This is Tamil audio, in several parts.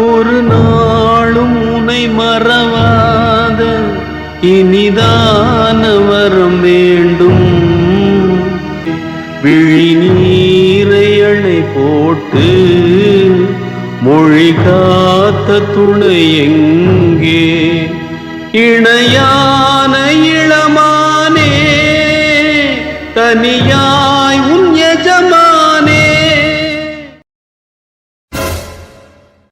ஒரு நாளும் உனை மறவாத இனிதான வரம் வேண்டும். விழி நீரை அணை போட்டு மொழி காத்த துணை எங்கே? இணையான இளமானே தனியாய் உன் எஜமானே.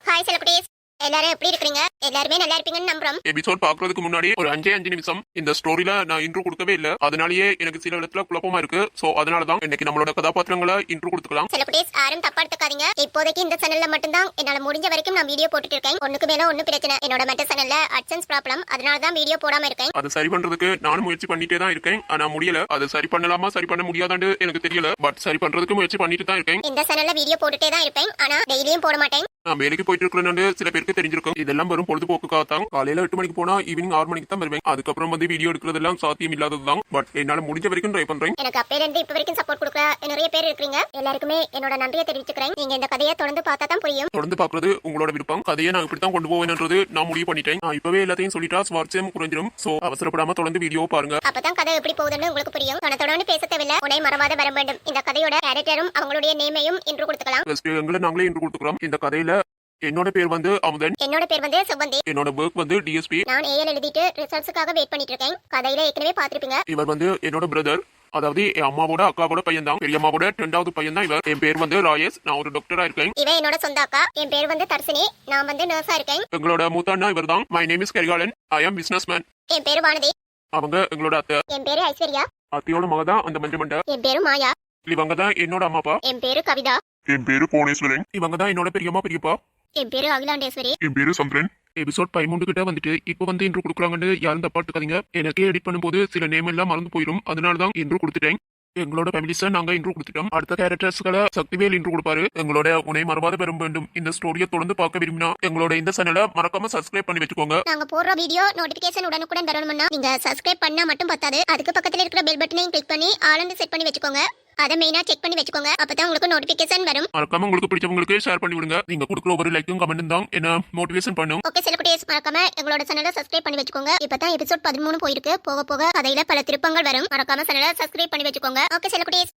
ஹாய் செலிபிரிட்டிஸ், எல்லாரும் எப்படி இருக்கீங்க? எல்லாருமே நல்லா இருப்பீங்கன்னு நம்புறோம். எபிசோட் பாக்குறதுக்கு முன்னாடி ஒரு 5 நிமிஷம் இந்த ஸ்டோரியில நான் இன்ட்ரோ கொடுக்கவே இல்ல. அதனாலேயே எனக்கு சில இடத்துல குழப்பமா இருக்கு. சோ அதனாலதான் இன்னைக்கு நம்மளோட கதாபாத்திரங்களை இன்ட்ரோ கொடுத்துக்கலாம். செலிபிரிட்டிஸ் யாரும் தப்பா எடுத்துக்காதீங்க. இப்போதைக்கு இந்த சேனல்ல மட்டும் தான் என்னால முடிஞ்ச வரைக்கும் நான் வீடியோ போட்டுட்டு இருக்கேன். ஒண்ணுக்கு மேல ஒண்ணு பிரச்சனை. என்னோட மெட்ட சேனல்ல அட்சன்ஸ் ப்ராப்ளம், அதனால தான் வீடியோ போடாம இருக்கேன். அதை சரி பண்றதுக்கு நானும் முயற்சி பண்ணிட்டே தான் இருக்கேன். ஆனா முடியல. அது சரி பண்ணலாமா சரி பண்ண முடியாதான்னு எனக்கு தெரியல. பட் சரி பண்றதுக்கு முயற்சி பண்ணிட்டு தான் இருக்கேன். இந்த சேனல்ல வீடியோ போட்டுட்டே தான் இருப்பேன். ஆனா டெய்லியும் போட மாட்டேன். நான் வேலைக்கு போயிட்டு இருக்கிறேன்னு சில பேருக்கு தெரிஞ்சிருக்கும். இதெல்லாம் வரும் பொழுதுபோக்குக்காக தான். காலையில 8 மணிக்கு போனா ஈவினிங் 6 மணிக்கு தான் வருவேன். அதுக்கப்புறம் வீடியோ எடுக்கிறதெல்லாம் சாத்தியம் இல்லாததுதான். பட் என்னால முடிஞ்ச வரைக்கும் ட்ரை பண்றேன். எனக்கு அப்பையில இருந்து இப்ப வரைக்கும் சப்போர்ட் கொடுக்குற நிறைய பேர் இருக்கீங்க. எல்லாருக்குமே என்னோட நன்றியை தெரிவிச்சுக்கிறேன். நீங்க இந்த கதையை தொடர்ந்து பார்த்தா தான் புரியும். தொடர்ந்து பாக்குறது உங்களோட விருப்பம். கதையை நான் இப்படித்தான் கொண்டு போவேன்ன்றது நான் முடிவு பண்ணிட்டேன். நான் இப்பவே எல்லாத்தையும் சொல்லிட்டா சுவாரஸ்யம் குறைஞ்சிடும். சோ அவசரப்படாம தொடர்ந்து வீடியோ பாருங்க. அப்பதான் கதை எப்படி போகுதுன்னு உங்களுக்கு புரியும். தொடர்ந்து பேச தேவையில்ல. உன்னை மறவாத வர வேண்டும். இந்த கதையோட கேரக்டரும் அவங்களுடைய நேமையும் இன்ட்ரோ கொடுத்துக்கலாம். எங்களை நாங்களே இன்ட்ரோ கொடுத்துக்கிறோம். இந்த கதையில என்னோட பேர் அமுதன். என்னோட பேர் செவ்வந்தி. என்னோட ஒர்க் டிஎஸ்பி. நான் ஏஎல் எழுதிட்டு ரிசல்ட்ஸ்க்காக வெயிட் பண்ணிட்டு இருக்கேன். கதையில ஏற்கனவே பாத்திருப்பீங்க. இவர் என்னோட பிரதர். அதாவது என் அம்மாவோட அக்காவோட பையன் தான். பெரிய அம்மாவோட 2வது பையன் தான் இவர். என் பேர் ராயேஷ். நான் ஒரு டாக்டரா இருக்கேன். இவன் என்னோட சொந்த அக்கா. என் பேர் தர்சினி. நான் நர்ஸா இருக்கேன். எங்களோட மூத்த அண்ணா இவர் தான். My name is Karikalan. I am business man. என் பேரு வானதி. அவங்க எங்களோட அத்தை. என் பேரு ஐஸ்வர்யா. அத்தையோட மக தான் அந்த மஞ்சள் மண்டை. என் பேரு மாயா. இவங்க தான் என்னோட அம்மா அப்பா. என் பேரு கவிதா. என் பேரு கோணேஸ்வரன். இவங்க தான் என்னோட பெரியம்மா பெரியப்பா. என் பேரு அகிலாண்டேஸ்வரி. என் பேரு சந்திரன். எபிசோட் 13 கிட்ட வந்துட்டு இப்போ இன்ட்ரோ கொடுக்குறாங்கன்னு யாரும் தப்பாட்டுக்காதீங்க. எனக்கே எடிட் பண்ணும்போது சில நேம் எல்லாம் மறந்து போயிடும். அதனாலதான் இன்ட்ரோ கொடுத்துட்டேன். எங்களோட ஃபேமிலிஸை நாங்க இன்ட்ரோ கொடுத்துட்டோம். அடுத்த கேரக்டர்ஸ்களை சக்திவேல் இன்ட்ரோ கொடுப்பாரு. எங்களோட உன்னை மறவாத பெறும் வேண்டும் இந்த ஸ்டோரியை தொடர்ந்து பார்க்க விரும்பினா எங்களோட இந்த சேனலை மறக்காம சப்ஸ்கிரைப் பண்ணி வச்சுக்கோங்க. நாங்க போடுற வீடியோ நோட்டிபிகேஷன் உடனுக்குடன் வரணும்னா நீங்க சப்ஸ்கிரைப் பண்ணா மட்டும் பத்தாது. அதுக்கு பக்கத்துல இருக்கிற பெல் பட்டனையும் கிளிக் பண்ணி ஆல் செட் பண்ணி வச்சுக்கோங்க. அதை மெயினா செக் பண்ணி வச்சுக்கோங்க. அப்பதான் உங்களுக்கு நோட்டிபிகேஷன் வரும். மறக்காம உங்களுக்கு பிடிச்சவங்களுக்கு ஷேர் பண்ணி விடுங்க. நீங்க கொடுக்குற ஒரு லைக்கும் கமெண்ட்டும் தான் என்ன மோட்டிவேஷன் பண்ணும். ஓகே செலிபிரிட்டிஸ், மறக்காம எங்களோட சேனலை சப்ஸ்கிரைப் பண்ணி வச்சுக்கோங்க. இப்பதான் எபிசோட் 13 போயிருக்கு. போக போக கதையில பல திருப்பங்கள் வரும். மறக்காம சேனலை சப்ஸ்கிரைப் பண்ணி வச்சுக்கோங்க. Okay celebrities.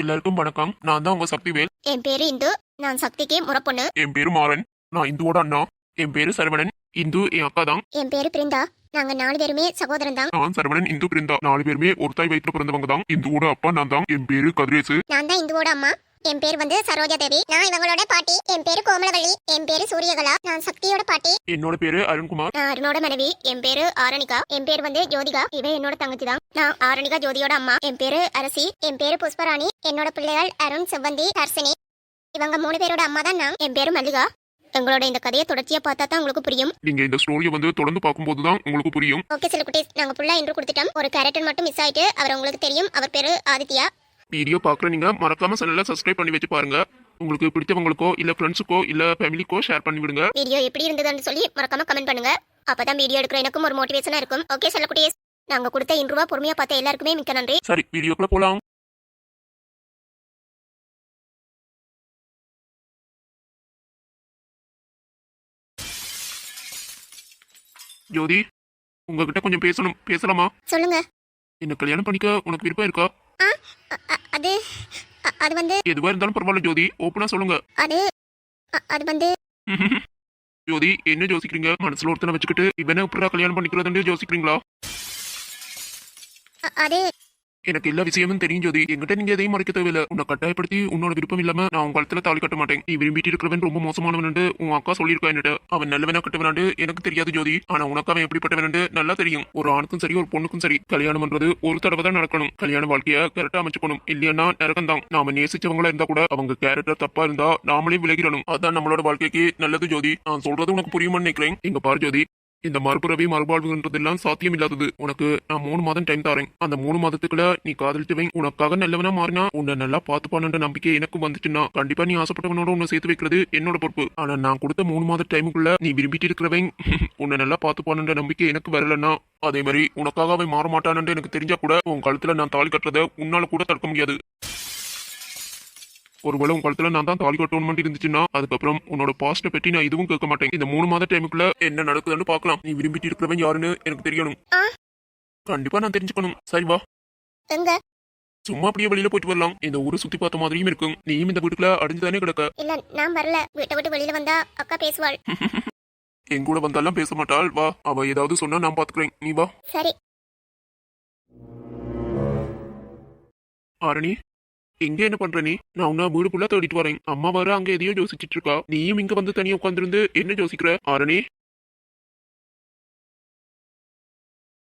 எல்லாருக்கும் வணக்கம். நான் தான் உங்க சக்திவேல். என் பேரு இந்து. நான் சக்திக்கு முறப்பொண்ணு. என் பேரு மாறன். நான் இந்துவோட அண்ணா. என் பேரு சரவணன். இந்து என் அக்கா தான். என் பேரு பிருந்தா. நாங்க 4 பேருமே சகோதரன் தான். நான் சரவணன், இந்து, பிருந்தா 4 பேருமே ஒரு தாய் வயிற்றுல பிறந்தவங்க தான். இந்துவோட அப்பா நான் தான். என் பேரு கதிரேசு. நான் தான் இந்துவோட அம்மா. என் பேர் சரோஜா தேவி. நான் இவங்களோட பாட்டி. என் பேரு கோமலவள்ளி. என் பேரு சூரியகலா. நான் சக்தியோட பாட்டி. என்னோட பேரு அருண்குமார். நான் அருணோட மனைவி. என் பேரு ஆரணிகா. என் பேர் ஜோதிகா. இவன் என்னோட தங்கச்சி தான். நான் ஆரணிகா ஜோதியோட அம்மா. என் பேரு அரசி. என் பேரு புஷ்பராணி. என்னோட பிள்ளைகள் அருண், செவ்வந்தி, தர்சினி. இவங்க 3 பேரோட அம்மா தான் நான். என் பேரு மல்லிகா. எங்களோட இந்த கதையை தொடர்ச்சியா பார்த்தா தான் உங்களுக்கு புரியும். நீங்க இந்த ஸ்டோரியை தொடர்ந்து பார்க்கும்போது தான் உங்களுக்கு புரியும். ஓகே செலிபிரிட்டிஸ், நாங்க ஃபுல்லா இன்ட்ரோ கொடுத்துட்டோம். ஒரு கேரக்டர் மட்டும் மிஸ் ஆயிட்டு. அவர் உங்களுக்கு தெரியும். அவர் பேரு ஆதித்யா. வீடியோ பார்க்குற நீங்க மறக்காம சேனலை சப்ஸ்கிரைப் பண்ணி வச்சு பாருங்க. உங்களுக்கு பிடிச்சவங்களுக்கோ இல்ல ஃப்ரெண்ட்ஸுக்கோ இல்ல ஃபேமிலிக்கோ ஷேர் பண்ணி விடுங்க. வீடியோ எப்படி இருந்ததுன்னு சொல்லி மறக்காம கமெண்ட் பண்ணுங்க. அப்பதான் வீடியோ எடுக்கிற எனக்கும் ஒரு மோட்டிவேஷனா இருக்கும். ஓகே செலிபிரிட்டிஸ், நாங்க கொடுத்த இன்ட்ரோவா பொறுமையா பார்த்த எல்லாருக்குமே மிக்க நன்றி. சரி, வீடியோக்குள்ள போலாம். ஜோதி, உங்ககிட்ட கொஞ்சம் பேசணும். பேசலாமா? சொல்லுங்க. என்ன கல்யாணம் பண்ணிக்க உனக்கு விருப்பம் இருக்கா? அது அது எதுவா இருந்தாலும் பரவாயில்ல ஜோதி, ஓப்பனா சொல்லுங்க. அது அது ஜோதி, என்ன யோசிக்கிறீங்க? மனசுல ஒருத்தனை வச்சுக்கிட்டு இவனை எப்படா கல்யாணம் பண்ணிக்கிறதுன்னு யோசிக்கிறீங்களா? அது எனக்கு எல்லா விஷயமும் தெரியும் ஜோதி. என்கிட்ட நீங்க எதையும் மறைக்க தேவையில்ல. உன்னை கட்டாயப்படுத்தி உன்னோட விருப்பம் இல்லாம நான் உங்க கழுத்துல தாலி கட்ட மாட்டேன். நீ விரும்பிட்டு இருக்கிறவன் ரொம்ப மோசமானவன் உன் அக்கா சொல்லியிருக்கா என்கிட்ட. அவன் நல்லவனா கட்டவனாண்டு எனக்கு தெரியாது ஜோதி. ஆனா உனக்கு அவன் எப்படிப்பட்டவன் நல்லா தெரியும். ஒரு ஆணுக்கும் சரி ஒரு பொண்ணுக்கும் சரி கல்யாணம் பண்றது ஒரு தடவை தான் நடக்கணும். கல்யாண வாழ்க்கைய கரெக்டா அமைச்சுக்கணும். இல்லையா நரகம் தான். நாம நேசிச்சவங்களா இருந்தா கூட அவங்க கேரக்டர் தப்பா இருந்தா நாமளே விலகிடணும். அதான் நம்மளோட வாழ்க்கைக்கு நல்லது ஜோதி. நான் சொல்றது உனக்கு புரியுமான்னு நினைக்கிறேன். இங்க பாரு ஜோதி, இந்த மறுபிறவி மறுபாழ்வுன்றதெல்லாம் சாத்தியம் இல்லாதது. உனக்கு நான் 3 மாதம் டைம் தரேன். அந்த 3 மாதத்துக்குள்ள நீ காதலிச்சவன் உனக்காக நல்லவனா மாறினா உன்னை நல்லா பாத்துப்பான நம்பிக்கை எனக்கு வந்துச்சுன்னா கண்டிப்பா நீ ஆசைப்பட்டவனோட உன்னை சேர்த்து வைக்கிறது என்னோட பொறுப்பு. ஆனா நான் கொடுத்த 3 மாத டைமுக்குள்ள நீ விரும்பிட்டு இருக்கிறவன் உன்னை நல்லா பாத்துப்பான நம்பிக்கை எனக்கு வரலன்னா அதே மாதிரி உனக்காக அவன் மாற மாட்டானு எனக்கு தெரிஞ்சா கூட உன் கழுத்துல நான் தாலி கட்டுறத உன்னால கூட தடுக்க முடியாது. ஒருவேளை உன் கழுத்துல நான் தான் தாலி கட்டணும் இருந்துச்சுன்னா அதுக்கப்புறம் உன்னோட பாஸ்ட பற்றி நான் எதுவும் கேட்க மாட்டேன். இந்த 3 மாத டைமுக்குள்ள என்ன நடக்குதுன்னு பார்க்கலாம். நீ விரும்பிட்டு இருக்கிறவன் யாருன்னு எனக்கு தெரியணும். கண்டிப்பா நான் தெரிஞ்சுக்கணும். சரி வா. எங்க? சும்மா அப்படியே வெளியில போயிட்டு வரலாம். இந்த ஊரை சுத்தி பார்த்த மாதிரியும் இருக்கும். நீயும் இந்த வீட்டுக்குள்ள அடிஞ்சுதானே கிடக்க. இல்ல நான் வரல. வீட்டை விட்டு வெளியில வந்தா அக்கா பேசுவாள். என் கூட வந்தாலும் பேச மாட்டாள். வா, அவ ஏதாவது சொன்னா நான் பாத்துக்கிறேன். நீ வா. சரி. ஆரணி, எங்க என்ன பண்ற நீ? நான் உன்ன வீடு ஃபுல்லா தேடிட்டு வரேன். அம்மா வர அங்க எதையோ யோசிச்சுட்டு இருக்கா. நீயும் இங்க வந்து தனியா உட்காந்துருந்து என்ன யோசிக்கிற? ஆரணி,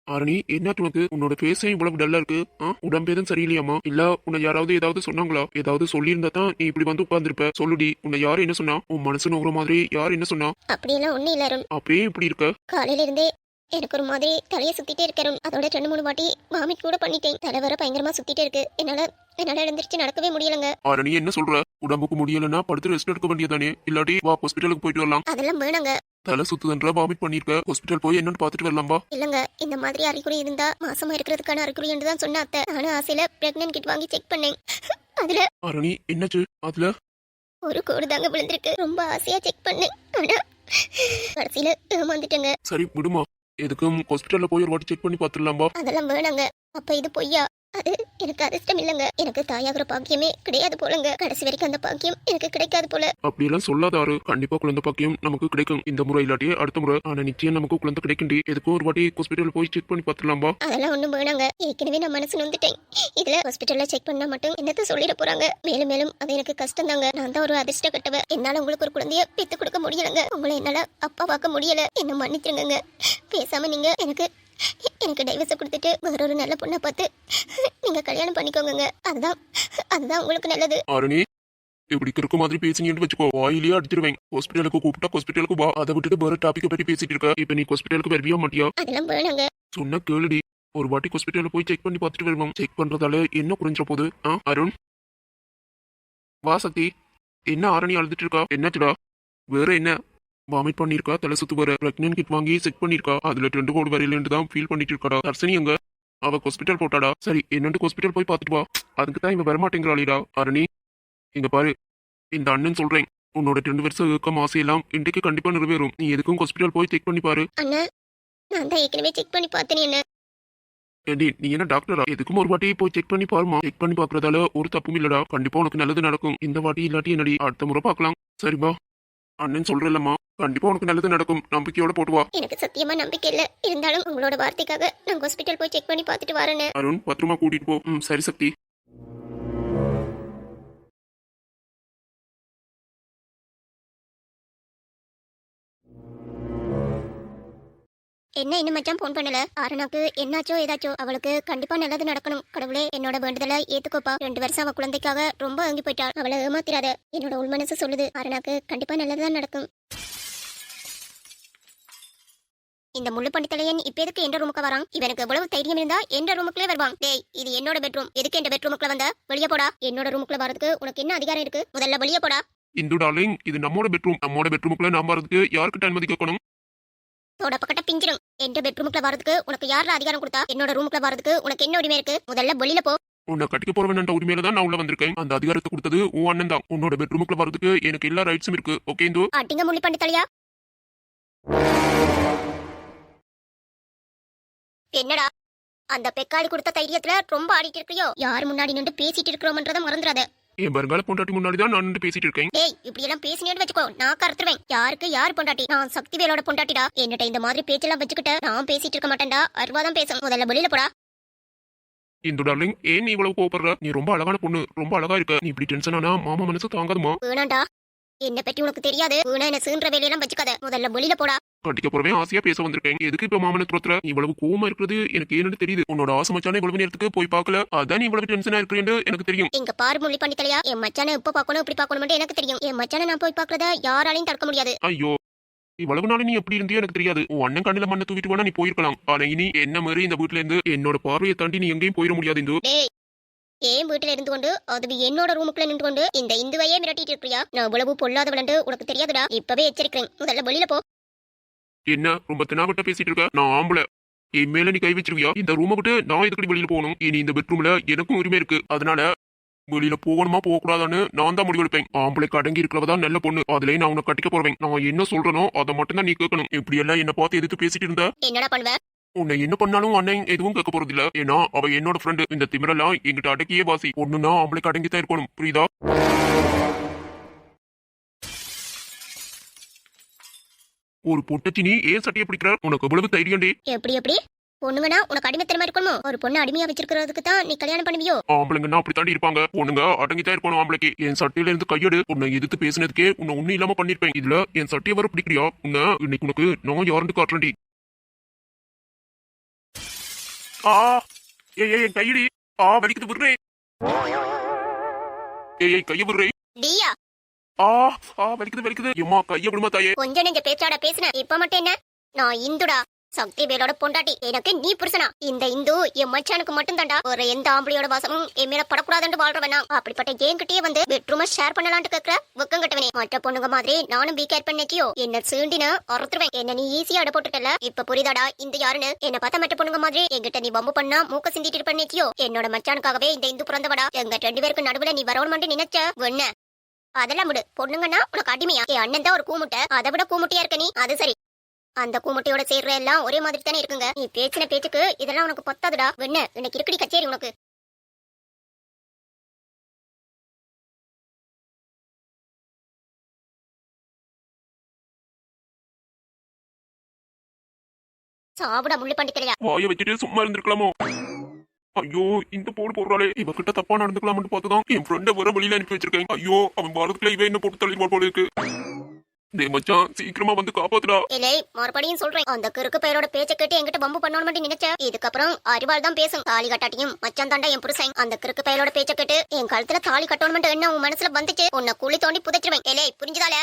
ஆரணி, என்னாச்சு உனக்கு? உன்னோட ஃபேஸே இவ்வளவு டல்லா இருக்கு. உடம்பு எதுவும் சரியில்லையாமா? இல்ல உன்னை யாராவது ஏதாவது சொன்னாங்களா? ஏதாவது சொல்லியிருந்தா தான் நீ இப்படி வந்து உட்கார்ந்துருப்ப. சொல்லுடி, உன்னை யாரு என்ன சொன்னா? உன் மனசு நோகிற மாதிரி யாரு என்ன சொன்னா? அப்படியெல்லாம் ஒண்ணு இல்ல அருண். அப்பயே இப்படி இருக்க? காலையில இருந்தே எனக்கு ஒரு மாதிரி தலையை சுத்திட்டே இருக்கு அருண். அதோட 2-3 வாட்டி வாமிட் கூட பண்ணிட்டேன். தலை வர பயங்கரமா சுத்திட்டே இருக்கு. என்னால எழுந்திருச்சு நடக்கவே முடியலங்க. ஆரணி, என்ன சொல்ற? உடம்புக்கு முடியலன்னா படுத்து ரெஸ்ட் எடுக்க வேண்டியதானே? இல்லாட்டி வா ஹாஸ்பிட்டலுக்கு போயிட்டு வரலாம். அதெல்லாம் வேணாங்க. தலை சுத்துதன்ற வாமிட் பண்ணிருக்க. ஹாஸ்பிட்டல் போய் என்னன்னு பாத்துட்டு வரலாம். வா. இல்லங்க, இந்த மாதிரி அறிகுறி இருந்தா மாசமா இருக்கிறதுக்கான அறிகுறி என்று தான் சொன்ன அத்தை. நானும் ஆசையில பிரெக்னன்ட் கிட் வாங்கி செக் பண்ணேன். அதுல ஆரணி, என்னாச்சு? அதுல ஒரு கோடு தாங்க விழுந்திருக்கு. ரொம்ப ஆசையா செக் பண்ணேன். ஆனா கடைசியில ஏமாந்துட்டேங்க. சரி விடுமா. எதுக்கும் ஹாஸ்பிட்டல்ல போய் ஒரு வாட்டி செக் பண்ணி பாத்துடலாம்பா. அதெல்லாம் வேணாங்க. அப்ப இது பொய்யா? அது எனக்கு அதிர்ஷ்டம் இல்லங்க. எனக்கு தாயாகிற பாக்கியமே கிடையாது போலங்க. கடைசி வரைக்கும் அந்த பாக்கியம் எனக்கு கிடைக்காது போல. அப்படியெல்லாம் சொல்லாதாரு. கண்டிப்பா குழந்தை பாக்கியம் நமக்கு கிடைக்கும். இந்த முறை இல்லாட்டி அடுத்த முறை. ஆனா நிச்சயம் நமக்கு குழந்தை கிடைக்கும். எதுக்கும் ஒரு வாட்டி ஹாஸ்பிட்டல் போய் செக் பண்ணி பாத்துடலாம்பா. அதெல்லாம் ஒண்ணும் வேணாங்க. ஏற்கனவே நான் மனசு நொந்துட்டேன். இதுல ஹாஸ்பிட்டல்ல செக் பண்ணா மட்டும் என்னத்த சொல்லிட போறாங்க? மேலும் மேலும் அது எனக்கு கஷ்டம் தாங்க. நான் தான் ஒரு அதிர்ஷ்ட கட்டவ. என்னால உங்களுக்கு ஒரு குழந்தைய பெத்து கொடுக்க முடியலங்க. உங்களை என்னால அப்பா பார்க்க முடியல. என்ன மன்னிச்சிருங்க. பேசாம நீங்க எனக்கு டைவர்ஸ் கொடுத்துட்டு வேற ஒரு நல்ல பொண்ணை பார்த்து நீங்க கல்யாணம் பண்ணிக்கோங்க. அதுதான் உங்களுக்கு நல்லது. ஆரணி, இப்படி இருக்க மாதிரி பேசினீங்கன்னு வச்சுக்கோ, வாயிலேயே அடிச்சிருவேன். ஹாஸ்பிட்டலுக்கு கூப்பிட்டா ஹாஸ்பிட்டலுக்கு வா. அதை விட்டுட்டு வேற டாபிக் பத்தி பேசிட்டு இருக்க. இப்ப நீ ஹாஸ்பிட்டலுக்கு வருவியா மாட்டியா? அதெல்லாம் வேணாங்க. சொன்ன கேளுடி. ஒரு வாட்டி ஹாஸ்பிட்டல்ல போய் செக் பண்ணி பார்த்துட்டு வருவோம். செக் பண்றதால என்ன குறைஞ்ச போது? அருண், வா. சக்தி, என்ன ஆரணி அழுதுட்டு இருக்கா? என்னாச்சுடா? வேற என்ன? வாமிட் பண்ணிருக்கா, தலை சுத்து வர. பிரெக்னன்ட் கிட் வாங்கி செக் பண்ணிருக்கா. அதுல 2 கோடு வரையிலேருந்து தான் ஃபீல் பண்ணிட்டு இருக்காடா. தர்சனி எங்க? அவ ஹாஸ்பிட்டல் போட்டாடா. சரி, என்னண்டு ஹாஸ்பிட்டல் போய் பார்த்துட்டு வா. அதுக்கு தான் இவன் வரமாட்டேங்கிறாளிடா. ஆரணி, இங்க பாரு, இந்த அண்ணன் சொல்றேன். உன்னோட 2 வருஷம் இருக்கும் ஆசையெல்லாம் இன்றைக்கு கண்டிப்பா நிறைவேறும். நீ எதுக்கும் ஹாஸ்பிட்டல் போய் செக் பண்ணி பாரு. அண்ணா, நான் தான் ஏற்கனவே செக் பண்ணி பார்த்தேன். என்ன ஏண்டி, நீ என்ன டாக்டரா? எதுக்கும் ஒரு வாட்டி போய் செக் பண்ணி பாருமா. செக் பண்ணி பாக்குறதால ஒரு தப்பும் இல்லடா. கண்டிப்பா உனக்கு நல்லது நடக்கும். இந்த வாட்டி இல்லாட்டி என்னடி அடுத்த முறை பார்க்கலாம். சரிப்பா, அண்ணன் சொல்றேன்லம்மா, கண்டிப்பா உனக்கு நல்லது நடக்கும். நம்பிக்கையோட போட்டு வா. எனக்கு சத்தியமா நம்பிக்கை இல்ல. இருந்தாலும் உங்களோட வார்த்தைக்காக நான் ஹாஸ்பிட்டல் போய் செக் பண்ணி பார்த்துட்டு வரேன். அருண், பத்திரமா கூட்டிட்டு போ. சரி சக்தி. என்ன இன்னும் மச்சான் போன் பண்ணல? ஆரணாக்கு என்னாச்சோ ஏதாச்சோ அவளுக்கு கண்டிப்பா நல்லது நடக்கணும். கடவுளே, என்னோட வேண்டுதலை ஏத்துக்கோப்பா. 2 வருஷம் அவ குழந்தைக்காக ரொம்ப வாங்கி போயிட்டாள். அவளை ஏமாத்திராத. என்னோட உள் மனசு சொல்லுது ஆரணாக்கு கண்டிப்பா நல்லதுதான் நடக்கும். இந்த முள்ளு பண்டித்தலையன் இப்ப எதுக்கு என்ற ரூமுக்கு வரான்? இவனுக்கு எவ்வளவு தைரியம் இருந்தா என்ற ரூமுக்குள்ளே வருவான். டேய், இது என்னோட பெட்ரூம். எதுக்கு என்ற பெட்ரூமுக்குள்ள வந்த? வெளியே போடா. என்னோட ரூமுக்குள்ள வரதுக்கு உனக்கு என்ன அதிகாரம் இருக்கு? முதல்ல வெளியே போடா. இந்து டார்லிங், இது நம்மோட பெட்ரூம். நம்மோட பெட்ரூமுக்குள்ள நாம வரதுக்கு யாருக்கிட்ட அனுமதி கேட்கணும்? தோட பக்கட்ட பிஞ்சிரும். என்ற பெட்ரூமுக்குள்ள வரதுக்கு உனக்கு யாரா அதிகாரம் கொடுத்தா? என்னோட ரூமுக்குள்ள வரதுக்கு உனக்கு என்ன உரிமை இருக்கு? முதல்ல வெளியில போ. உன்னை கட்டிக்க போறவன் உரிமையில தான் நான் உள்ள வந்திருக்கேன். அந்த அதிகாரத்தை கொடுத்தது உன் அண்ணன் தான். உன்னோட பெட்ரூமுக்குள்ள வரதுக்கு எனக்கு எல்லா ரைட்ஸும் இருக்கு. ஓகே இந்து? அட்டிங்க முள்ளு பண்டித்தலையா? என்னடா அந்த பெக்காளி கொடுத்த தைரியத்துல ரொம்ப ஆடிட்டு இருக்கியோ? யார் முன்னாடி நின்று பேசிட்டு இருக்கிறோம்ன்றத மறந்துடாத. என் வருங்கால பொண்டாட்டி முன்னாடி தான் நான் நின்று பேசிட்டு இருக்கேன். டேய், இப்படி எல்லாம் பேசினேன்னு வச்சுக்கோ, நான் கருத்துருவேன். யாருக்கு யார் பொண்டாட்டி? நான் சக்திவேலோட பொண்டாட்டிடா. என்னட்ட இந்த மாதிரி பேச்செல்லாம் வச்சுக்கிட்ட நான் பேசிட்டு இருக்க மாட்டேன்டா. அருவாதான் பேசும். முதல்ல வெளியில போடா. இந்து டார்லிங், ஏன் நீ இவ்வளவு கோவப்படுற? நீ ரொம்ப அழகான பொண்ணு, ரொம்ப அழகா இருக்க. நீ இப்படி டென்ஷன் ஆனா மாமா மனசு தாங்காதுமா. வேணாண்டா, என்ன பத்தி உனக்கு தெரியாது. வேணா என்ன சீன்ற வேலையெல்லாம் வச்சுக்காத. முதல்ல வெளியில போடா. கட்டிக்க போறவன் ஆசையா பேச வந்திருக்கேன். எதுக்கு இப்ப மாமனை துரத்துற? நீ இவ்வளவு கோவமா இருக்கிறது எனக்கு ஏன்னு தெரியுது. உன்னோட ஆசை மச்சான இவ்வளவு நேரத்துக்கு போய் பார்க்கல. அதான் நீ இவ்வளவு டென்ஷனா இருக்கிறேன்னு எனக்கு தெரியும். எங்க பாரு முள்ளி பண்ணித்தலையா, என் மச்சான இப்ப பாக்கணும் இப்படி பாக்கணும் எனக்கு தெரியும். என் மச்சான நான் போய் பாக்குறத யாராலையும் தடுக்க முடியாது. ஐயோ, இவ்வளவு நாள் நீ எப்படி இருந்தியோ எனக்கு தெரியாது. உன் அண்ணன் கண்ணில மண்ணை தூக்கிட்டு வேணா நீ போயிருக்கலாம். ஆனா இனி என்ன மாதிரி இந்த வீட்டுல இருந்து என்னோட பார்வையை தாண்டி நீ எங்கேயும் போயிட முடியாது. இந்து, ஏன் வீட்டுல இருந்து கொண்டு அது என்னோட ரூமுக்குள்ள நின்று கொண்டு இந்த இந்துவையே மிரட்டிட்டு இருக்கியா? நான் இவ்வளவு பொல்லாதவளண்டு உனக்கு தெரியாதுடா. இப்பவே எச்சரிக்கிறேன். முதல்ல வெளியில போ. என்ன ரொம்ப தினாகட்ட பேசிட்டு இருக்க? நான் ஆம்பளை. என் மேல நீ கை வச்சிருவியா? இந்த ரூமை விட்டு நான் எதுக்கடி வெளியில போகணும்? இனி இந்த பெட்ரூம்ல எனக்கும் உரிமை இருக்கு. அதனால வெளியில போகணுமா போக கூடாதான்னு நான் தான் முடிவெடுப்பேன். ஆம்பளைக்கு அடங்கி இருக்கிறவதான் நல்ல பொண்ணு. அதுலயே நான் உன்னை கட்டிக்க போறேன். நான் என்ன சொல்றனோ அதை மட்டும் தான் நீ கேட்கணும். இப்படி எல்லாம் என்ன பார்த்து எதிர்த்து பேசிட்டு இருந்தா என்னடா பண்ணுவ? உன்னை என்ன பண்ணாலும் அண்ணன் எதுவும் கேட்க போறது இல்ல. ஏன்னா அவ என்னோட ஃப்ரெண்டு. இந்த திமிரெல்லாம் எங்கிட்ட அடக்கியே வாசி. ஒண்ணுன்னா ஆம்பளைக்கு அடங்கி தான் இருக்கணும். புரியுதா? ஒரு பொட்டச்சி நீ ஏன் சட்டையை பிடிக்கிற? உனக்கு எவ்வளவு தைரியம்டி? எப்படி பொண்ணுங்கன்னா உனக்கு அடிமைத்தனமா இருக்கணுமோ? ஒரு பொண்ணு அடிமையா வச்சிருக்கிறதுக்கு தான் நீ கல்யாணம் பண்ணுவியோ? ஆம்பளைங்கன்னா அப்படி தாண்டி இருப்பாங்க. பொண்ணுங்க அடங்கித்தான் இருக்கணும். ஆம்பளைக்கு என் சட்டையில இருந்து கையெடு. உன்னை எதிர்த்து பேசினதுக்கே உன்னை ஒண்ணு இல்லாம பண்ணிருப்பேன். இதுல என் சட்டையை வர பிடிக்கிறியா? உன்னை இன்னைக்கு உனக்கு நான் யாருன்னு காட்டுறேன்டி. என் கையடி. வலிக்குது விடுறே. கைய விடுறே. டியா வலிக்குது. எம்மா கைய விடுமா தாயே. கொஞ்ச நெஞ்ச பேச்சாட பேசுன. இப்ப மட்டும் என்ன? நான் இந்துடா, சக்தி வேலோட பொண்டாட்டி. எனக்கு நீ புருஷனா? இந்த இந்து என் மச்சானுக்கு மட்டும் தாண்டா. ஒரு எந்த ஆம்பளையோட வாசமும் என் மேல படக்கூடாதுன்னு வாழ்றவனா? அப்படிப்பட்ட என்கிட்டயே வந்து பெட்ரூம ஷேர் பண்ணலான்ட்டு கேக்குற வெக்கம் கட்டவனே. மற்ற பொண்ணுங்க மாதிரி நானும் பி கேர் பண்ணிச்சியோ? என்ன சீண்டின அறுத்துருவேன். என்ன நீ ஈஸியா அட போட்டுட்டல. இப்ப புரியுதாடா இந்த யாருன்னு? என்ன பார்த்தா மற்ற பொண்ணுங்க மாதிரி என்கிட்ட நீ பம்பு பண்ணா மூக்க சிந்திட்டு பண்ணிச்சியோ? என்னோட மச்சானுக்காகவே இந்த இந்து பிறந்தவடா. எங்க 2 பேருக்கு நடுவுல நீ வரணும்னு நினைச்ச வெண்ண. அதெல்லாம் விடு. பொண்ணுங்கன்னா உனக்கு அடிமையா? என் அண்ணன் தான் ஒரு கூமுட்டை. அதை விட கூமுட்டியா இருக்க நீ. அது சரி, அந்த கூமுட்டையோட சேர்ற எல்லாம் ஒரே மாதிரி தானே இருக்குங்க. நீ பேச்சின பேச்சுக்கு இதெல்லாம் உனக்கு பத்தாதுடா. வெண்ண இன்னைக்கு இருக்கடி கச்சேரி உனக்கு. சாப்பிட முள்ளு பண்ணிக்கலையா? வாய வச்சுட்டு சும்மா இருந்திருக்கலாமோ? ஐயோ இந்த போடு போடுறாளே. இவகிட்ட தப்பா நடந்துக்கலாம்னு பார்த்துதான் என் ஃப்ரெண்ட வர வழியில அனுப்பி வச்சிருக்கேன். ஐயோ அவன் பாரதத்துல இவன் என்ன போட்டு தள்ளி போல இருக்கு. டேய் மச்சான் சீக்கிரமா வந்து காப்பாத்துடா. இல்லை மறுபடியும் சொல்றேன், அந்த கிறுக்கு பேரோட பேச்ச கேட்டு என்கிட்ட பம்பு பண்ணணும் மட்டும் நினைச்ச. இதுக்கப்புறம் அறிவாள் தான் பேசும். தாலி கட்டாட்டியும் மச்சான் தாண்டா என் புருஷன். அந்த கிறுக்கு பேரோட பேச்ச கேட்டு என் கழுத்துல தாலி கட்டணும் என்ன உன் மனசுல வந்துச்சு? உன்னை குழி தோண்டி புதைச்சிருவேன். ஏலே புரிஞ்சுதால?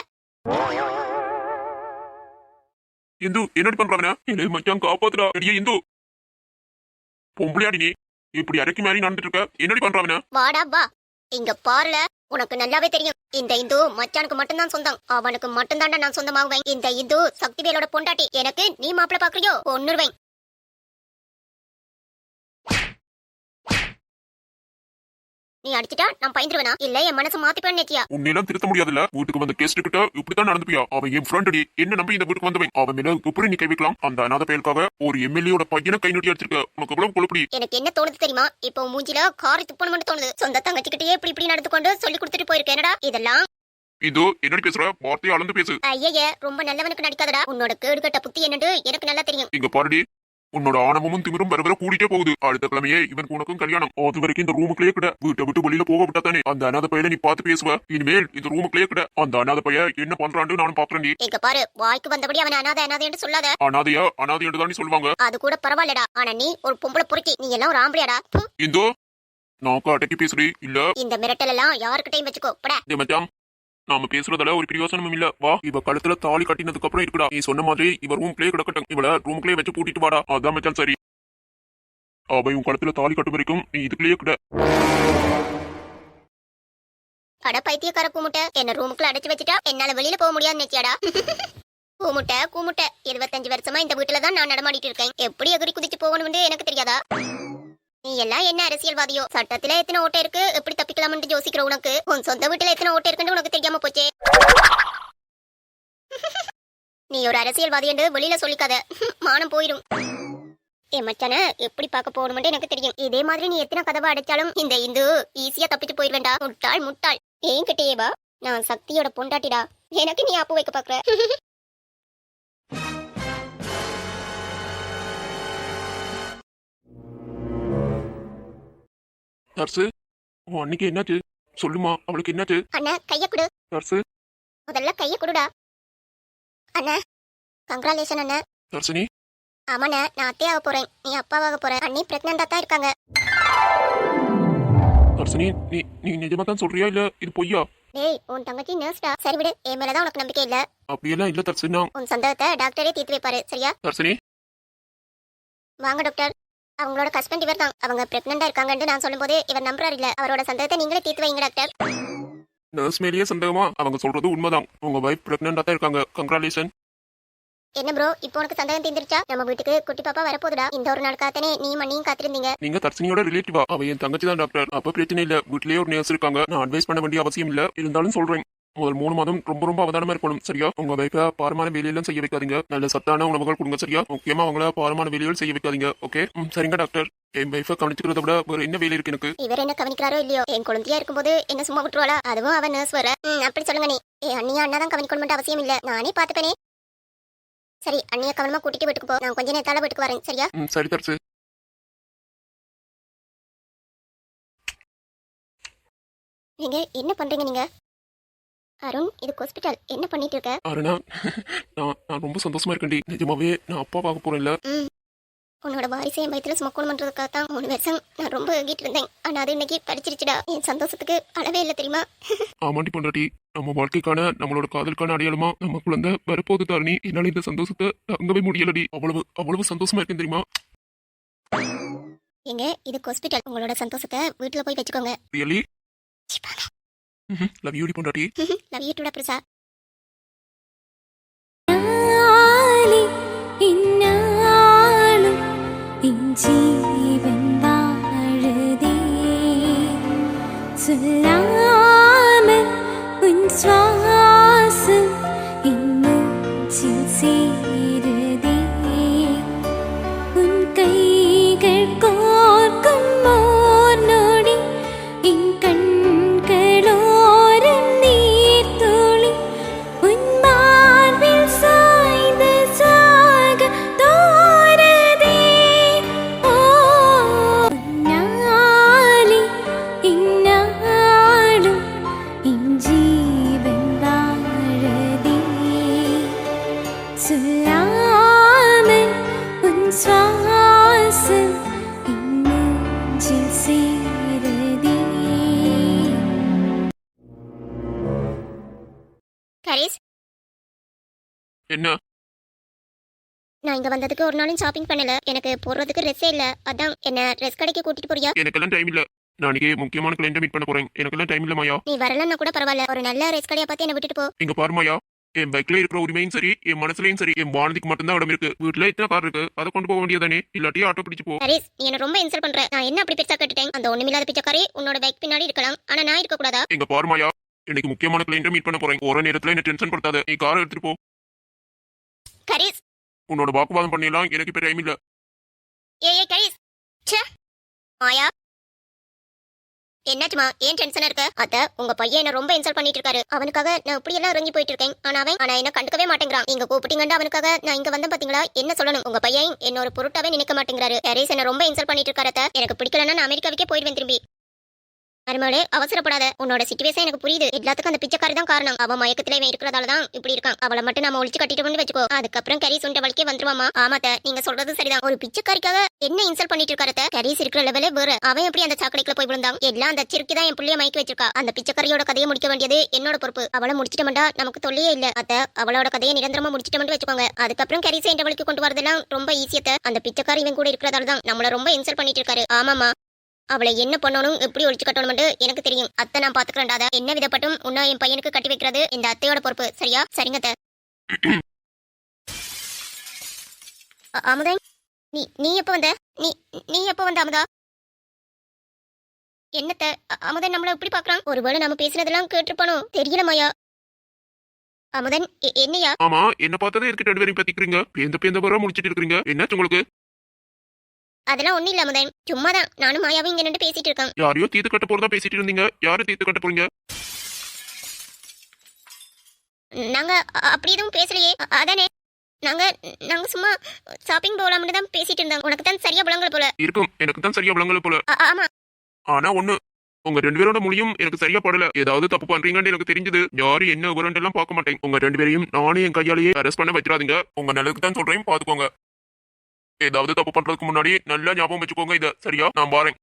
இந்து என்னடி பண்றாங்க? இல்லை மச்சான் காப்பாத்துடா. அடியே இந்து பொம்பளையாடி நீ இப்படி அரைக்கு மாதிரி நடந்துட்டு இருக்க. என்னடி பண்றாங்க? வாடா வா. இங்க பாருல, உனக்கு நல்லாவே தெரியும் இந்த இந்து மச்சானுக்கு மட்டும்தான் சொந்தம். அவனுக்கு மட்டும்தான்டா நான் சொந்தமாகுவேன். இந்த இந்து சக்திவேலோட பொண்டாட்டி. எனக்கு நீ மாப்பிள்ள பாக்குறியோ? ஒன்னுருவேன். நீ அடிச்சிட்டா நான் பயந்துருவேனா? இல்ல என் மனசு மாத்திப்பேன்னு நினைச்சியா? உன்னையெல்லாம் திருத்த முடியாதுல்ல. வீட்டுக்கு வந்த கெஸ்ட் கிட்ட இப்படித்தான் நடந்துப்பியா? அவன் என் ஃப்ரெண்ட். என்ன நம்பி இந்த வீட்டுக்கு வந்தவன். அவன் மேல எப்படி நீ கை வைக்கலாம்? அந்த அநாத பயலுக்காக ஒரு எம்எல்ஏட பையனை கை நோட்டி அடிச்சிருக்க. உனக்கு எவ்வளவு கொழுப்படி? எனக்கு என்ன தோணுது தெரியுமா? இப்போ மூஞ்சில காரி துப்பணும்னு தோணுது. சொந்த தங்கச்சிக்கிட்டே இப்படி நடந்து கொண்டு சொல்லி கொடுத்துட்டு போயிருக்கேன். என்னடா இதெல்லாம்? இதோ என்னடி பேசுற? வார்த்தையை அளந்து பேசு. ஐயே ரொம்ப நல்லவனுக்கு நடிக்காதடா. உன்னோட கேடு கட்ட புத்தி என்னன்னு எனக்கு நல்லா தெரியும். இங்க பாருடி, உன்னோட ஆணவமும் திமிரும் வர கூட்டிட்டே போகுது. அடுத்த கிழமையே இவனுக்கு உனக்கும் கல்யாணம். அது வரைக்கும் இந்த ரூமுக்குள்ளே கிட. வீட்டை விட்டு வெளியில போக விட்டா தானே அந்த அநாத பையல நீ பார்த்து பேசுவ. இனிமேல் இந்த ரூமுக்குள்ளே கிட. அந்த அநாத பைய என்ன பண்றான்னு நானும் பாக்குறேன். இங்க பாரு, வாய்க்கு வந்தபடி அவன் அனாதைன்னு சொல்லாத. அனாதையா அனாதைன்னு தான் சொல்லுவாங்க. அது கூட பரவாயில்லடா. ஆனா நீ ஒரு பொம்பளை பொறுக்கி. நீ எல்லாம் ஒரு ஆம்பளையாடா. இந்தோ நாக்கு அடக்கி பேசுறி. இல்ல இந்த மிரட்டல் எல்லாம் யாருக்கிட்டையும் வச்சுக்கோ. படா. மச்சான் நாம பேசுறதால ஒரு பிரயோசனமும் இல்ல. வா, இவ கழுத்துல தாலி கட்டினதுக்கு அப்புறம் இருக்குடா. நீ சொன்ன மாதிரி இவ ரூம்குள்ளே கிடக்கட்டும். இவள ரூம்குள்ளே வச்சு பூட்டிட்டு வாடா. அதான் மச்சான் சரி. அவ உன் கழுத்துல தாலி கட்டும் வரைக்கும் நீ இதுக்குள்ளேயே கிட. அட பைத்தியக்கார கூமுட்டை, என்ன ரூமுக்குள்ள அடைச்சு வச்சுட்டா என்னால வெளியில போக முடியாதுன்னு நினைச்சியாடா? கூமுட்டை 25 வருஷமா இந்த வீட்டுலதான் நான் நடமாடிட்டு இருக்கேன். எப்படி எகிரி குதிச்சு போகணும்னு எனக்கு தெரியாதா? நீ எல்லாம் என்ன அரசியல்வாதியோ? சட்டத்துல எத்தனை ஓட்டை இருக்கு, எப்படி தப்பிக்கலாம்னு யோசிக்கிற உனக்கு உன் சொந்த வீட்டுல எத்தனை ஓட்டை இருக்குன்னு உனக்கு தெரியாம போச்சே. நீ ஒரு அரசியல்வாதி என்று வெளியில சொல்லிக்காத. மானம் போயிடும். என் மச்சான எப்படி பார்க்க போகணும்னு எனக்கு தெரியும். இதே மாதிரி நீ எத்தனை கதவை அடைச்சாலும் இந்த இந்து ஈஸியா தப்பிச்சு போயிடுவேண்டா. முட்டாள் என்கிட்டயே வா. நான் சக்தியோட பொண்டாட்டிடா. எனக்கு நீ ஆப்பு வைக்க பாக்குற. நர்ஸு அன்னைக்கு என்னாச்சு சொல்லுமா? அவளுக்கு என்னாச்சு? அண்ணா கைய கொடு. நர்ஸு முதல்ல கைய கொடுடா. அண்ணா கங்க்ராலேஷன் அண்ணா. நர்ஸினி ஆமாண்ணா, நான் அத்தையாக போறேன். நீ அப்பாவாக போற. அண்ணி பிரெக்னண்டா தான் இருக்காங்க. நர்ஸினி நீ நிஜமா தான் சொல்றியா இல்ல இது பொய்யா? டேய் உன் தங்கச்சி நர்ஸ்டா. சரி விடு, என் மேலதான் உனக்கு நம்பிக்கை இல்ல. அப்படியெல்லாம் இல்ல தர்சினா. உன் சந்தேகத்தை டாக்டரே தீர்த்து வைப்பாரு. சரியா? தர்சினி வாங்க டாக்டர். அவங்களோட ஹஸ்பண்ட் இவர் தான். அவங்க பிரெக்னண்டா இருக்காங்கன்னு நான் சொல்லும்போது இவர் நம்புறாரு இல்ல. அவரோட சந்தேகத்தை நீங்களே தீர்த்து வைங்க டாக்டர். நர்ஸ் மேலேயே சந்தேகமா? அவங்க சொல்றது உண்மைதான். உங்க வைஃப் பிரெக்னண்டா தான் இருக்காங்க. கங்க்ராலேஷன். என்ன ப்ரோ இப்போ உனக்கு சந்தேகம் தீர்ந்துருச்சா? நம்ம வீட்டுக்கு குட்டி பாப்பா வரப்போகுதுடா. இந்த ஒரு நாள் காத்தனே நீ மண்ணியும் காத்திருந்தீங்க. நீங்க தர்சினியோட ரிலேட்டிவா? அவ என் தங்கச்சி தான் டாக்டர். அப்ப பிரச்சனை இல்ல. வீட்லயே ஒரு நர்ஸ் இருக்காங்க. நான் அட்வைஸ் பண்ண வேண்டிய அவசியம் இல்ல. இருந்தாலும் சொல்றேன், முதல் 3 மாதம் ரொம்ப அவதானமா இருக்கணும். சரியா? உங்க வைஃபை பாரமான வேலையெல்லாம் செய்ய வைக்காதீங்க. நல்ல சத்தான உணவுகள் கொடுங்க. சரியா? முக்கியமா அவங்கள பாரமான வேலைகள் செய்ய வைக்காதீங்க. ஓகே? சரிங்க டாக்டர். என் வைஃபை கவனிச்சுக்கிறத விட வேற என்ன வேலை இருக்கு எனக்கு? இவர் என்ன கவனிக்கிறாரோ இல்லையோ, என் குழந்தையா இருக்கும்போது என்ன சும்மா விட்டுருவாளா? அதுவும் அவன் நர்ஸ் வர. அப்படி சொல்லுங்க நீ. அண்ணியா அண்ணா தான் கவனிக்கணும் அவசியம் இல்ல, நானே பாத்துப்பேனே. சரி, அண்ணியா கவனமா கூட்டிட்டு வீட்டுக்கு போ. நான் கொஞ்ச நேரத்தால வீட்டுக்கு வரேன். சரியா? சரி தர்சு. நீங்க என்ன பண்றீங்க நீங்க? அருண், இது ஹாஸ்பிட்டல். என்ன பண்ணிட்டு இருக்க? அருணா, நான் ரொம்ப சந்தோஷமா இருக்கேன்டி. நிஜமாவே நான் அப்பா பார்க்க போறேன்ல. உன்னோட வாரிசை என் வயிற்றுல சுமக்கணும்ன்றதுக்காக தான் 3 வருஷம் நான் ரொம்ப ஏங்கிட்டு இருந்தேன். ஆனா அது இன்னைக்கு படிச்சிருச்சுடா. என் சந்தோஷத்துக்கு அளவே இல்லை தெரியுமா? ஆமாண்டி பொண்டாட்டி, நம்ம வாழ்க்கைக்கான நம்மளோட காதலுக்கான அடையாளமா நம்ம குழந்தை வரப்போகுது தாரணி. என்னால இந்த சந்தோஷத்தை தாங்கவே முடியலடி. அவ்வளவு சந்தோஷமா இருக்கேன் தெரியுமா? எங்க இது ஹாஸ்பிட்டல். உங்களோட சந்தோஷத்தை வீட்டுல போய் வச்சுக்கோங்க. ரியலி? லவ் யூ டி பொண்டாட்டி. லவ் யூ டுடா பிரசா. சொல்லாமல் உன் சுவாசம் இன்னும் சேருதே, உன் கைகள் கோர்க்கும் ஓர் நொடி, என் கண்களோரம் நீர் துளி, உன் மார்பில் சாய்ந்து சாக தோருதே. ஓ நாளி இந்நாளும் என் ஜீவன் வாழதே, சொல்லாமல் உன் சுவாசம் என் நெஞ்சில் சேருதே. கரீஸ், என்ன? நான் இங்க வந்ததுக்கு ஒரு நாளும் ஷாப்பிங் பண்ணல. எனக்கு போடுறதுக்கு ட்ரெஸ்ஸே இல்ல. அதான் என்ன ட்ரெஸ் கடைக்கு கூட்டிட்டு போறியா? எனக்கெல்லாம் டைம் இல்ல. நான் இன்னைக்கு முக்கியமான கிளைண்ட்டை மீட் பண்ண போறேன். எனக்கெல்லாம் டைம் இல்ல மாயா. நீ வரலன்னா கூட பரவாயில்ல, ஒரு நல்ல ட்ரெஸ் கடையை பார்த்து என்ன விட்டுட்டு போ. இங்க பாரு மாயா, என் பைக்ல இருக்கிற உரிமையும் சரி, என் மனசுலயும் சரி, என் வானதிக்கு மட்டும்தான் இடம் இருக்கு. வீட்டுல இத்தனை கார் இருக்கு, அதை கொண்டு போக வேண்டியதானே? இல்லாட்டி ஆட்டோ பிடிச்சு போ. கரீஸ், நீ என்ன ரொம்ப இன்சல்ட் பண்ற. நான் என்ன அப்படி பெருசா கேட்டுட்டேன்? அந்த ஒண்ணுமில்லாத பிச்சைக்காரி உன்னோட பைக் பின்னாடி இருக்கலாம், ஆனா நான் இருக்க கூடாதா? இங்க பாரு மாயா, இன்னைக்கு முக்கியமான கிளைண்ட்டை மீட் பண்ண போறேன். ஒரு நேரத்துல என்ன டென்ஷன் படுத்தாத. நீ காரை எடுத்துட்டு போ. கரீஸ், உன்னோட வாக்குவாதம் பண்ணிடலாம். எனக்கு இப்ப டைம் இல்ல. ஏய் கரீஸ். ச்சே மாயா, என்னாச்சுமா? ஏன் டென்ஷனா இருக்க? அத்த, உங்க பையன் என்ன ரொம்ப இன்சல்ட் பண்ணிட்டு இருக்காரு. அவனுக்காக நான் இப்படி எல்லாம் இறங்கி போயிட்டு இருக்கேன். ஆனா என்ன கண்டுக்கவே மாட்டேங்கிறான். நீங்க கூப்பிட்டீங்கன்னு அவனுக்காக நான் இங்க வந்தேன் பாத்தீங்களா? என்ன சொல்லணும்? உங்க பையன் என்ன ஒரு பொருட்டாவே நினைக்க மாட்டேங்கிறாரு. கரீஸ் என்ன ரொம்ப இன்சல்ட் பண்ணிட்டு இருக்காரு அத்த. எனக்கு பிடிக்கலன்னா நான் அமெரிக்காவுக்கே போயிடுவேன் திரும்பி. மருமகளே, அவசரப்படாத. உன்னோட சிச்சுவேஷன் எனக்கு புரியுது. எல்லாத்துக்கும் அந்த பிச்சைக்காரி தான் காரணம். அவன் மயக்கத்திலே இவன் இருக்கிறதால தான் இப்படி இருக்கான். அவளை மட்டும் நம்ம ஒழிச்சு கட்டிட்டோம்னு வச்சுக்கோ, அதுக்கப்புறம் கரீஸ் உண்ட வழிக்கே வந்துருவாமா. ஆமாத்த, நீங்க சொல்றது சரிதான். ஒரு பிச்சைக்காரிக்காக என்ன இன்சல்ட் பண்ணிட்டு இருக்காரத்த. கரீஸ் இருக்கிற லெவலே வேற. அவன் எப்படி அந்த சாக்கடைக்குள்ள போய் விழுந்தான்? எல்லாம் அந்த சிறுக்கி தான் என் புள்ளைய மயக்கி வச்சிருக்கா. அந்த பிச்சைக்காரியோட கதையை முடிக்க வேண்டியது என்னோட பொறுப்பு. அவளை முடிச்சிட்டோம்டா நமக்கு தொல்லையே இல்ல அத்த. அவளோட கதையை நிரந்தரமா முடிச்சிட்டோம்னு வச்சுக்கோங்க. அதுக்கப்புறம் கரீஸை இந்த வழிக்கு கொண்டு வரதெல்லாம் ரொம்ப ஈஸியத்த. அந்த பிச்சைக்காரி இவன் கூட இருக்கிறதால தான் நம்மள ரொம்ப இன்சல்ட் பண்ணிட்டு இருக்காரு. ஆமாமா, அவளை என்ன பண்ணணும், எப்படி ஒழிச்சு கட்டணும் எனக்கு தெரியும். அத்தை நான் பாத்துக்கிறேன்டாத. என்ன விதப்பட்டும் உன்ன என் பையனுக்கு கட்டி வைக்கிறது இந்த அத்தையோட பொறுப்பு. சரியா? சரிங்க அத்தை. அமுதன், நீ எப்ப வந்த? நீ எப்ப வந்த அமுதா? என்னத்த அமுதன் நம்மள இப்படி பாக்குறான்? ஒருவேளை நம்ம பேசினதெல்லாம் கேட்டிருப்பானோ? தெரியல மாயா. அமுதன், என்னையா? ஆமா, என்ன பார்த்ததே இருக்கு. 2 பேரும் பத்திக்கிறீங்க. பேந்த வர முடிச்சிட்டு இருக்கீங்க. என்னாச்சு உங்களுக்கு? அதெல்லாம் ஒண்ணு இல்ல அமுதன், சும்மாதான். நானும் மாயாவும் இங்க நின்று பேசிட்டு இருக்கேன். யாரையோ தீர்த்து கட்ட போறதா பேசிட்டு இருந்தீங்க. யாரு தீர்த்து கட்ட போறீங்க? நாங்க அப்படி எதுவும் பேசலையே. அதானே, நாங்க சும்மா ஷாப்பிங் போகலாம்னு தான் பேசிட்டு இருந்தோம். உனக்கு தான் சரியா புலங்கல் போல இருக்கும். எனக்கு தான் சரியா விளங்கல போல. ஆமா. ஆனா ஒண்ணு, உங்க 2 பேரோட மொழியும் எனக்கு சரியா படல. ஏதாவது தப்பு பண்றீங்கன்னு எனக்கு தெரிஞ்சது. யாரு என்ன விவரம் எல்லாம் பார்க்க மாட்டேன். உங்க 2 பேரையும் நானே என் கையாலேயே அரெஸ்ட் பண்ண வச்சிடாதீங்க. உங்க நல்லதுக்கு தான் சொல்றேன், பாத்துக்கோங்க. ஏதாவது தப்பு பண்றதுக்கு முன்னாடி நல்லா ஞாபகம் வச்சுக்கோங்க இத. சரியா? நான் பாறேன்.